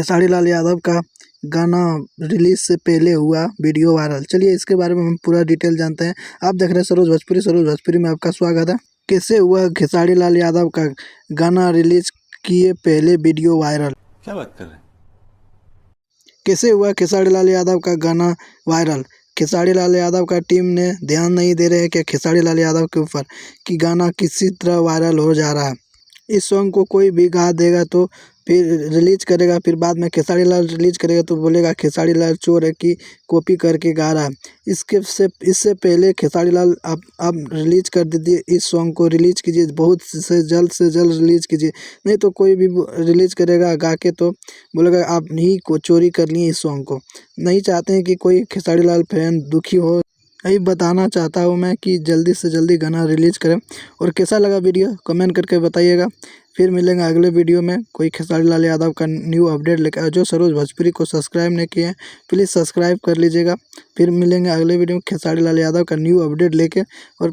खेसारी लाल यादव का गाना रिलीज से पहले हुआ वीडियो वायरल। चलिए इसके बारे में हम पूरा डिटेल जानते हैं। आप देख रहे हैं सरोज भोजपुरी में आपका स्वागत है। कैसे हुआ खेसारी लाल यादव का गाना रिलीज किए पहले वीडियो वायरल? क्या बात कर रहे हैं? कैसे हुआ खेसारी लाल यादव का गाना वायरल? खेसारी लाल यादव का टीम ने ध्यान नहीं दे रहे हैं कि खेसारी लाल यादव के ऊपर कि गाना किसी तरह वायरल हो जा रहा है। इस सॉन्ग को कोई भी गा देगा तो फिर रिलीज करेगा, फिर बाद में खेसारी लाल रिलीज करेगा तो बोलेगा खेसारी लाल चोर है कि कॉपी करके गा रहा है। इससे पहले खेसारी लाल आप रिलीज कर दीजिए, इस सॉन्ग को रिलीज कीजिए, बहुत से जल्द रिलीज कीजिए, नहीं तो कोई भी रिलीज करेगा गा के तो बोलेगा आप ही को चोरी कर लिए इस सॉन्ग को। नहीं चाहते हैं कि कोई खेसारी लाल फैन दुखी हो। यही बताना चाहता हूँ मैं कि जल्दी से जल्दी गाना रिलीज करें। और कैसा लगा वीडियो कमेंट करके बताइएगा। फिर मिलेंगे अगले वीडियो में कोई खेसारी लाल यादव का न्यू अपडेट लेकर। जो सरोज भोजपुरी को सब्सक्राइब नहीं किए हैं प्लीज़ सब्सक्राइब कर लीजिएगा। फिर मिलेंगे अगले वीडियो में खेसारी लाल यादव का न्यू अपडेट लेके। और